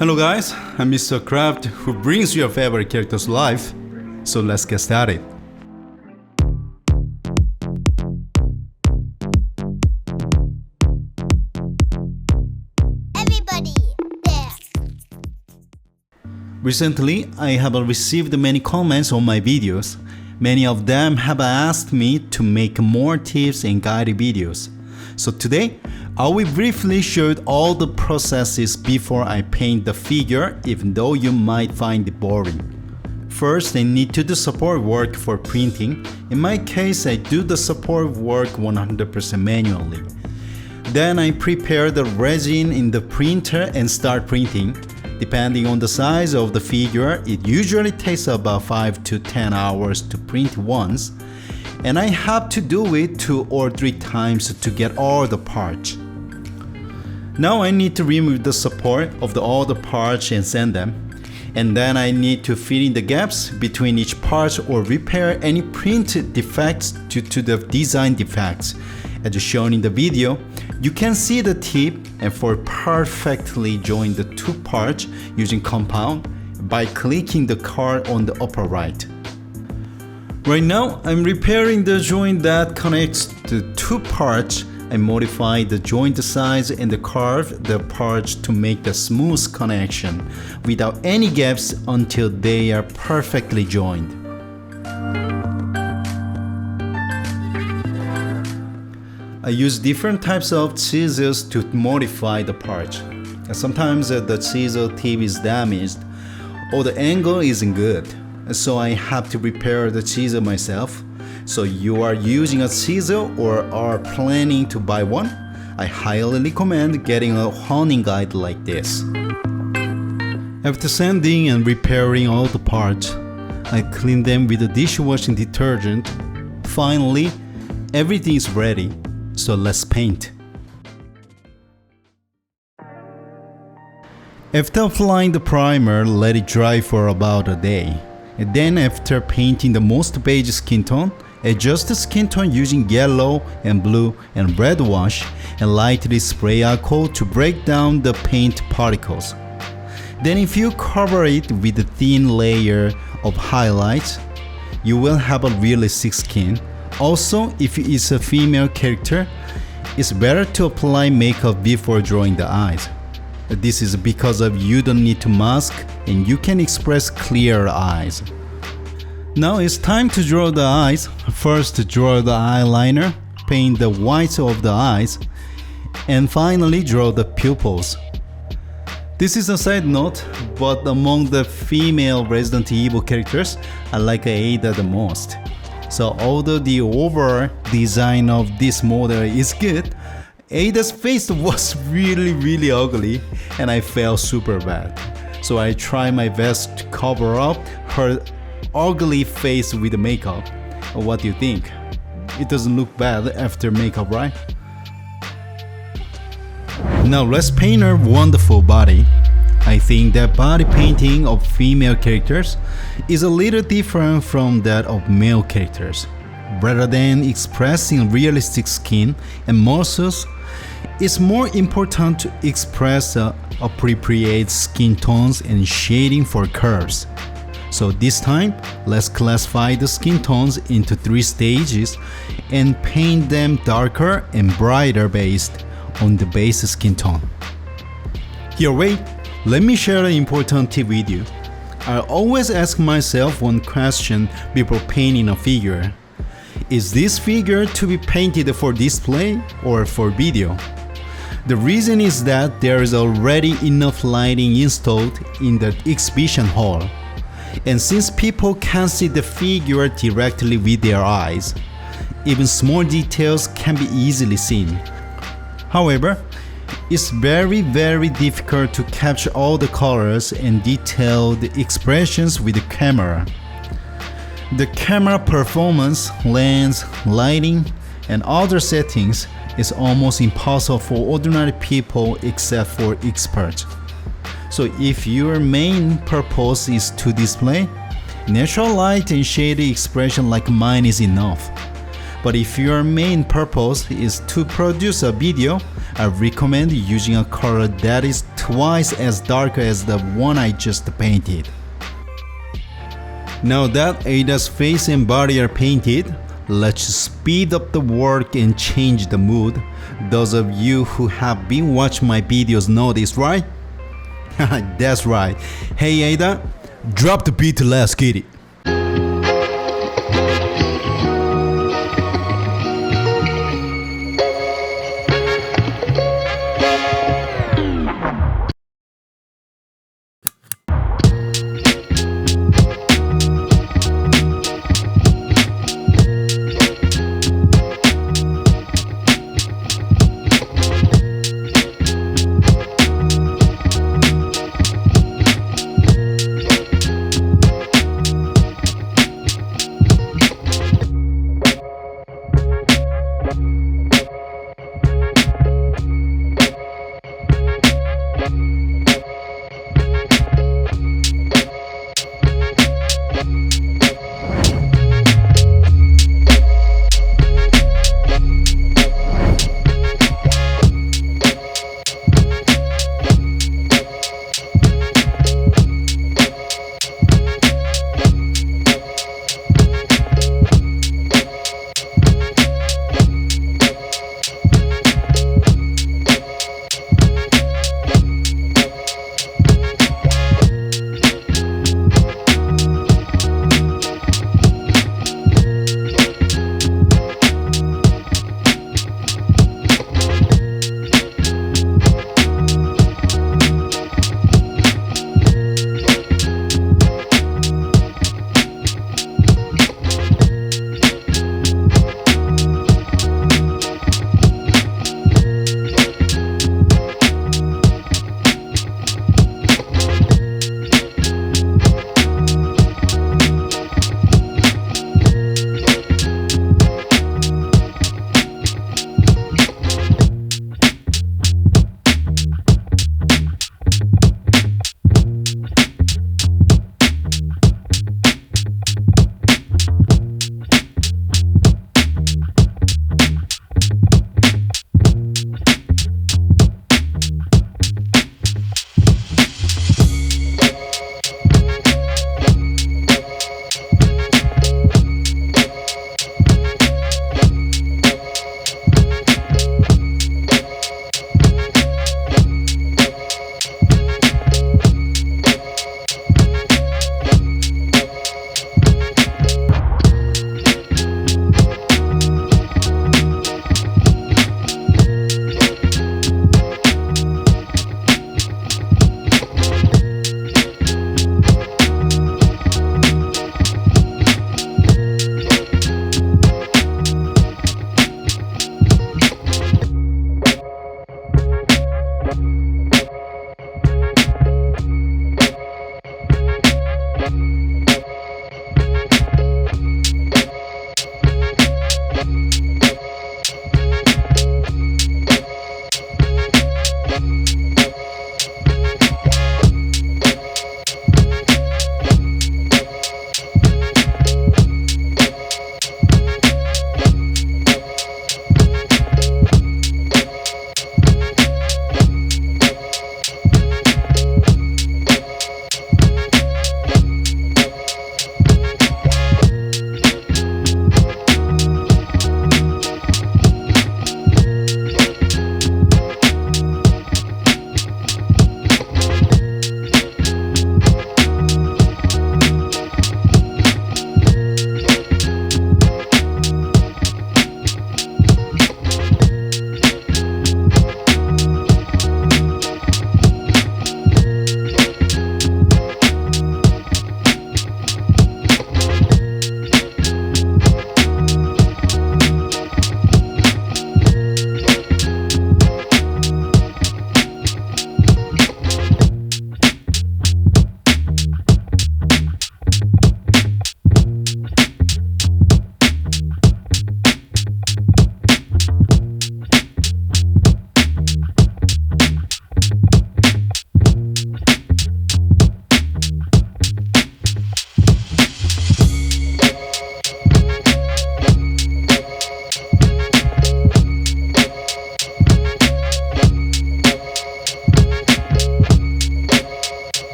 Hello guys, I'm Mr.Kooraft who brings your favorite characters to life. So let's get started. Everybody, there. Recently, I have received many comments on my videos. Many of them have asked me to make more tips and guided videos. So today, I will briefly show all the processes before I paint the figure, even though you might find it boring. First, I need to do support work for printing. In my case, I do the support work 100% manually. Then I prepare the resin in the printer and start printing. Depending on the size of the figure, it usually takes about 5 to 10 hours to print once. And I have to do it 2 or 3 times to get all the parts. Now I need to remove the support of all the parts and sand them. And then I need to fill in the gaps between each part or repair any print defects due to the design defects. As shown in the video, you can see the tip and for perfectly join the 2 parts using compound by clicking the card on the upper right. Right now, I'm repairing the joint that connects the 2 parts. I modify the joint size and carve the parts to make the smooth connection without any gaps until they are perfectly joined. I use different types of scissors to modify the parts. Sometimes the chisel tip is damaged or the angle isn't good. So I have to repair the chisel myself. So you are using a chisel or are planning to buy one, I highly recommend getting a honing guide like this. After sanding and repairing all the parts, I clean them with a dishwashing detergent. Finally, everything is ready, so let's paint. After applying the primer, let it dry for about a day. And then after painting the most beige skin tone, adjust the skin tone using yellow and blue and red wash and lightly spray alcohol to break down the paint particles. Then if you cover it with a thin layer of highlights, you will have a realistic skin. Also, if it's a female character, it's better to apply makeup before drawing the eyes. This is because you don't need to mask and you can express clear eyes. Now it's time to draw the eyes. First draw the eyeliner, paint the whites of the eyes, and finally draw the pupils. This is a side note, but among the female Resident Evil characters, I like Ada the most. So although the overall design of this model is good, Ada's face was really ugly and I felt super bad. So I tried my best to cover up her ugly face with the makeup. What do you think? It doesn't look bad after makeup, right? Now let's paint her wonderful body. I think that body painting of female characters is a little different from that of male characters. Rather than expressing realistic skin and muscles, it's more important to express appropriate skin tones and shading for curves. So this time, let's classify the skin tones into 3 stages and paint them darker and brighter based on the base skin tone. Here, wait, let me share an important tip with you. I always ask myself one question before painting a figure. Is this figure to be painted for display or for video? The reason is that there is already enough lighting installed in the exhibition hall. And since people can't see the figure directly with their eyes, even small details can be easily seen. However, it's very difficult to capture all the colors and detailed expressions with the camera. The camera performance, lens, lighting, and other settings is almost impossible for ordinary people except for experts. So if your main purpose is to display, natural light and shady expression like mine is enough. But if your main purpose is to produce a video, I recommend using a color that is twice as dark as the one I just painted. Now that Ada's face and body are painted, let's speed up the work and change the mood. Those of you who have been watching my videos know this, right? That's right. Hey Ada, drop the beat, let's get it.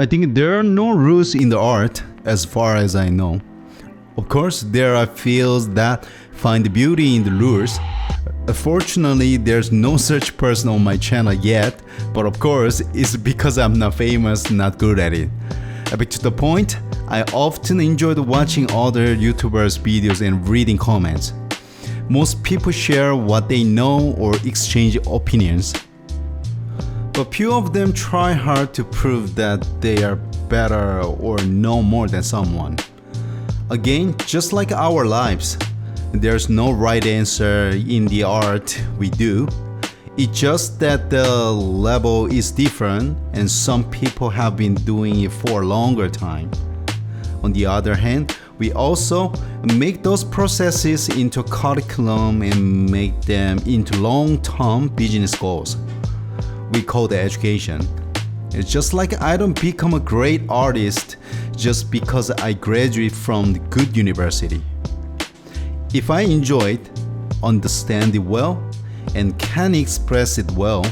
I think there are no rules in the art as far as I know. Of course, there are fields that find beauty in the rules. Fortunately, there's no such person on my channel yet, but of course, it's because I'm not famous, not good at it. Back to the point, I often enjoyed watching other YouTubers' videos and reading comments. Most people share what they know or exchange opinions, but few of them try hard to prove that they are better or know more than someone. Again, just like our lives, there's no right answer in the art we do. It's just that the level is different and some people have been doing it for a longer time. On the other hand, we also make those processes into curriculum and make them into long-term business goals. We call that education. It's just like I don't become a great artist just because I graduate from the good university. If I enjoy it, understand it well, and can express it well,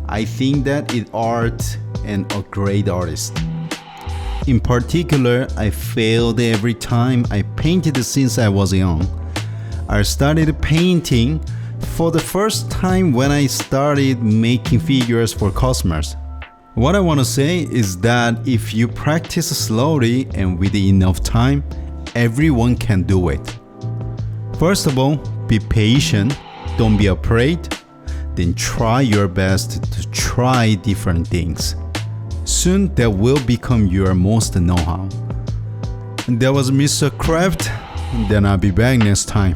I think that it's art and a great artist. In particular, I failed every time I painted since I was young. I started painting for the first time when I started making figures for customers. What I want to say is that if you practice slowly and with enough time, everyone can do it. First of all, be patient, don't be afraid, then try your best to try different things. Soon that will become your most know-how. That was Mr. Kooraft, then I'll be back next time.